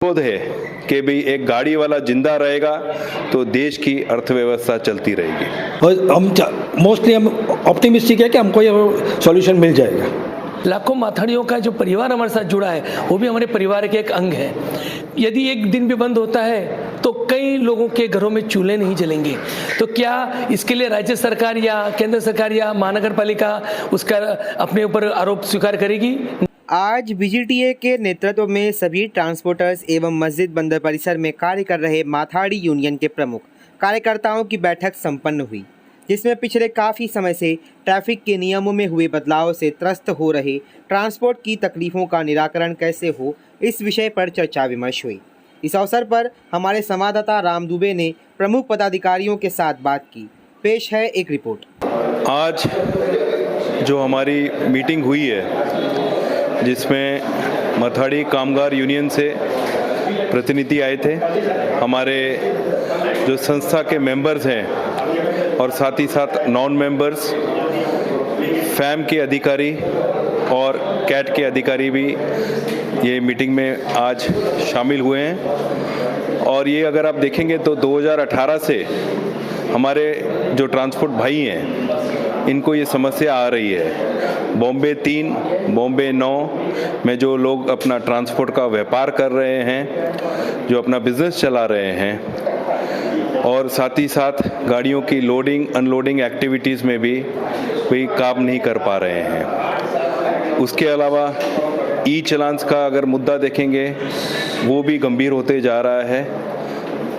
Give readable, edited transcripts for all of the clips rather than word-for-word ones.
खुद है कि भाई एक गाड़ी वाला जिंदा रहेगा तो देश की अर्थव्यवस्था चलती रहेगी। और हम मोस्टली हम ऑप्टिमिस्टिक है कि हमको ये सॉल्यूशन मिल जाएगा। लाखों माथाड़ियों का जो परिवार हमारे साथ जुड़ा है वो भी हमारे परिवार के एक अंग है। यदि एक दिन भी बंद होता है तो कई लोगों के घरों में चूल्हे नहीं जलेंगे। तो क्या इसके लिए राज्य सरकार या केंद्र सरकार या महानगर पालिका उसका अपने ऊपर आरोप स्वीकार करेगी? आज बीजीटीए के नेतृत्व में सभी ट्रांसपोर्टर्स एवं मस्जिद बंदर परिसर में कार्य कर रहे माथाड़ी यूनियन के प्रमुख कार्यकर्ताओं की बैठक संपन्न हुई, जिसमें पिछले काफ़ी समय से ट्रैफिक के नियमों में हुए बदलाव से त्रस्त हो रहे ट्रांसपोर्ट की तकलीफ़ों का निराकरण कैसे हो, इस विषय पर चर्चा विमर्श हुई। इस अवसर पर हमारे संवाददाता राम दुबे ने प्रमुख पदाधिकारियों के साथ बात की। पेश है एक रिपोर्ट। आज जो हमारी मीटिंग हुई है जिसमें माथाड़ी कामगार यूनियन से प्रतिनिधि आए थे, हमारे जो संस्था के मेंबर्स हैं और साथ ही साथ नॉन मेंबर्स, फैम के अधिकारी और कैट के अधिकारी भी ये मीटिंग में आज शामिल हुए हैं। और ये अगर आप देखेंगे तो 2018 से हमारे जो ट्रांसपोर्ट भाई हैं इनको ये समस्या आ रही है। बॉम्बे 3, बॉम्बे 9 में जो लोग अपना ट्रांसपोर्ट का व्यापार कर रहे हैं, जो अपना बिजनेस चला रहे हैं और साथ ही साथ गाड़ियों की लोडिंग अनलोडिंग एक्टिविटीज़ में भी कोई काम नहीं कर पा रहे हैं। उसके अलावा ई चालान्स का अगर मुद्दा देखेंगे वो भी गंभीर होते जा रहा है।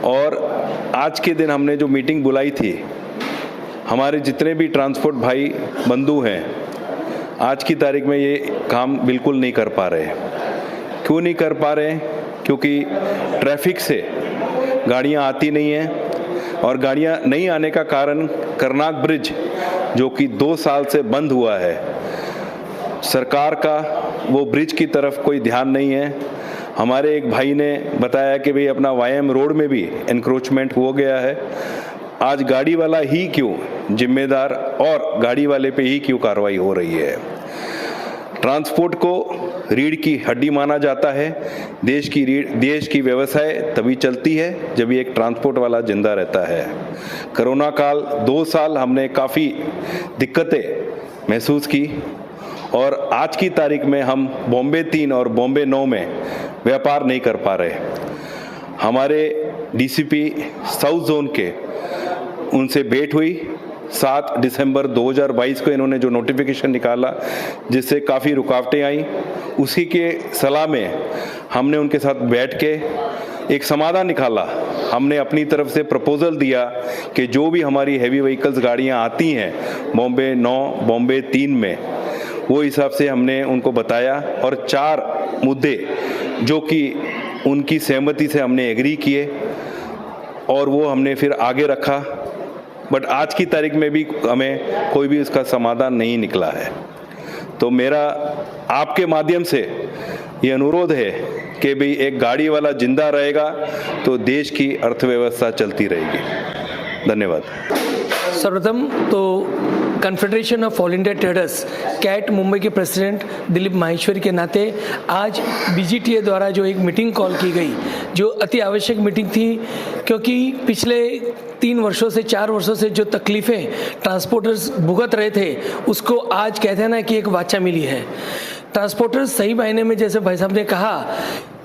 और आज के दिन हमने जो मीटिंग बुलाई थी, हमारे जितने भी ट्रांसपोर्ट भाई बंधु हैं आज की तारीख में ये काम बिल्कुल नहीं कर पा रहे। क्यों नहीं कर पा रहे? क्योंकि ट्रैफिक से गाड़ियां आती नहीं हैं और गाड़ियां नहीं आने का कारण करनाक ब्रिज जो कि 2 साल से बंद हुआ है, सरकार का वो ब्रिज की तरफ कोई ध्यान नहीं है। हमारे एक भाई ने बताया कि भाई अपना वाईएम रोड में भी एनक्रोचमेंट हो गया है। आज गाड़ी वाला ही क्यों जिम्मेदार और गाड़ी वाले पे ही क्यों कार्रवाई हो रही है? ट्रांसपोर्ट को रीढ़ की हड्डी माना जाता है। देश की व्यवसाय तभी चलती है जब एक ट्रांसपोर्ट वाला जिंदा रहता है। कोरोना काल 2 साल हमने काफ़ी दिक्कतें महसूस की और आज की तारीख में हम बॉम्बे 3 और बॉम्बे 9 में व्यापार नहीं कर पा रहे। हमारे डीसीपी साउथ जोन के उनसे भेंट हुई। 7 दिसंबर 2022 को इन्होंने जो नोटिफिकेशन निकाला जिससे काफ़ी रुकावटें आई, उसी के सलाह में हमने उनके साथ बैठ के एक समाधान निकाला। हमने अपनी तरफ से प्रपोजल दिया कि जो भी हमारी हैवी व्हीकल्स गाड़ियां आती हैं बॉम्बे 9, बॉम्बे 3 में, वो हिसाब से हमने उनको बताया और 4 मुद्दे जो कि उनकी सहमति से हमने एग्री किए और वो हमने फिर आगे रखा। बट आज की तारीख में भी हमें कोई भी उसका समाधान नहीं निकला है। तो मेरा आपके माध्यम से ये अनुरोध है कि भाई एक गाड़ी वाला जिंदा रहेगा तो देश की अर्थव्यवस्था चलती रहेगी। धन्यवाद। सर्वप्रथम तो confederation of all India traders CAT Mumbai के प्रेसिडेंट दिलीप माहेश्वरी के नाते आज बीजीटीए द्वारा जो एक मीटिंग कॉल की गई, जो अति आवश्यक मीटिंग थी, क्योंकि पिछले 3 वर्षों से 4 वर्षों से जो तकलीफ़ें ट्रांसपोर्टर्स भुगत रहे थे उसको आज कहते हैं ना कि एक वाचा मिली है। ट्रांसपोर्टर्स सही मायने में, जैसे भाई साहब ने कहा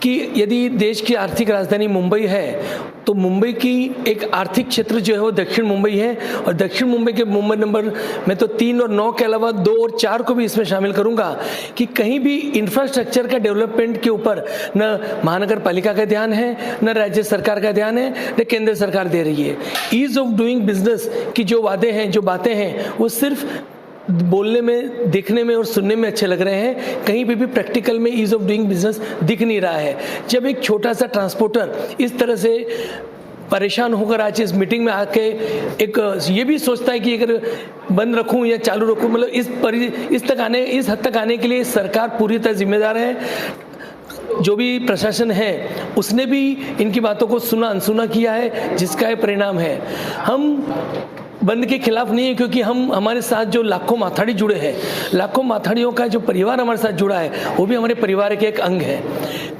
कि यदि देश की आर्थिक राजधानी मुंबई है तो मुंबई की एक आर्थिक क्षेत्र जो है वो दक्षिण मुंबई है और दक्षिण मुंबई के मुंबई नंबर में तो 3 और 9 के अलावा 2 और 4 को भी इसमें शामिल करूंगा कि कहीं भी इंफ्रास्ट्रक्चर का डेवलपमेंट के ऊपर न महानगर पालिका का ध्यान है, न राज्य सरकार का ध्यान है, न केंद्र सरकार दे रही है। ईज ऑफ डूइंग बिजनेस की जो वादे हैं, जो बातें हैं, वो सिर्फ बोलने में, देखने में और सुनने में अच्छे लग रहे हैं, कहीं पे भी प्रैक्टिकल में ईज ऑफ डूइंग बिजनेस दिख नहीं रहा है। जब एक छोटा सा ट्रांसपोर्टर इस तरह से परेशान होकर आज इस मीटिंग में आके एक ये भी सोचता है कि अगर बंद रखूं या चालू रखूं, मतलब इस हद तक आने के लिए सरकार पूरी तरह जिम्मेदार है। जो भी प्रशासन है उसने भी इनकी बातों को सुना अनसुना किया है, जिसका ये परिणाम है। हम बंद के खिलाफ नहीं है, क्योंकि हम हमारे साथ जो लाखों माथाड़ी जुड़े हैं, लाखों माथाड़ियों का जो परिवार हमारे साथ जुड़ा है वो भी हमारे परिवार के एक अंग है।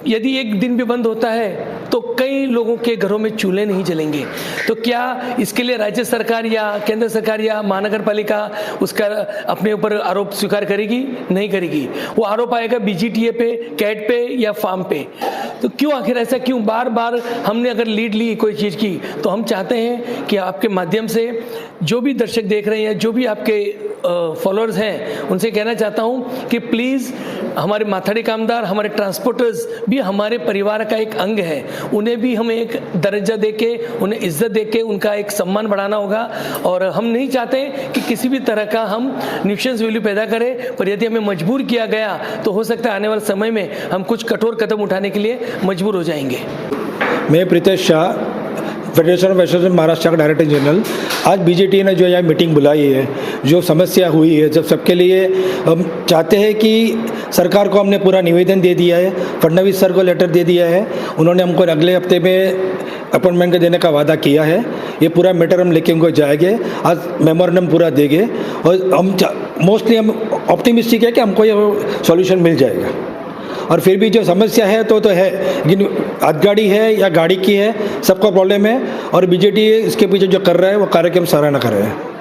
यदि एक दिन भी बंद होता है तो कई लोगों के घरों में चूल्हे नहीं जलेंगे। तो क्या इसके लिए राज्य सरकार या केंद्र सरकार या महानगर पालिका उसका अपने ऊपर आरोप स्वीकार करेगी? नहीं करेगी। वो आरोप आएगा बीजीटीए पे, कैट पे या फार्म पे। तो क्यों आखिर ऐसा क्यों? बार बार हमने अगर लीड ली कोई चीज़ की तो हम चाहते हैं कि आपके माध्यम से जो भी दर्शक देख रहे हैं, जो भी आपके फॉलोअर्स हैं, उनसे कहना चाहता हूं कि प्लीज़ हमारे माथाड़ी कामदार, हमारे ट्रांसपोर्टर्स भी हमारे परिवार का एक अंग है। उन्हें भी हमें एक दर्जा देके, उन्हें इज्जत देके उनका एक सम्मान बढ़ाना होगा। और हम नहीं चाहते कि किसी भी तरह का हम न्यूसेंस वैल्यू पैदा करें, पर यदि हमें मजबूर किया गया तो हो सकता है आने वाले समय में हम कुछ कठोर कदम उठाने के लिए मजबूर हो जाएंगे। मैं Pritesh Shah, federation of association Maharashtra का डायरेक्टर जनरल। आज बीजेटी ने जो यहाँ मीटिंग बुलाई है, जो समस्या हुई है, जब सबके लिए हम चाहते हैं कि सरकार को हमने पूरा निवेदन दे दिया है, फडणवीस सर को लेटर दे दिया है, उन्होंने हमको अगले हफ्ते में अपॉइंटमेंट के देने का वादा किया है। ये पूरा मैटर हम लेके उनको जाएंगे, आज मेमोरेंडम पूरा देंगे और हम मोस्टली हम ऑप्टिमिस्टिक है कि हमको ये सॉल्यूशन मिल जाएगा। और फिर भी जो समस्या है तो है, लेकिन हाथगाड़ी है या गाड़ी की है, सबका प्रॉब्लम है। और बीजेटी इसके पीछे जो कर रहा है वो कार्यक्रम सराहना कर रहे हैं।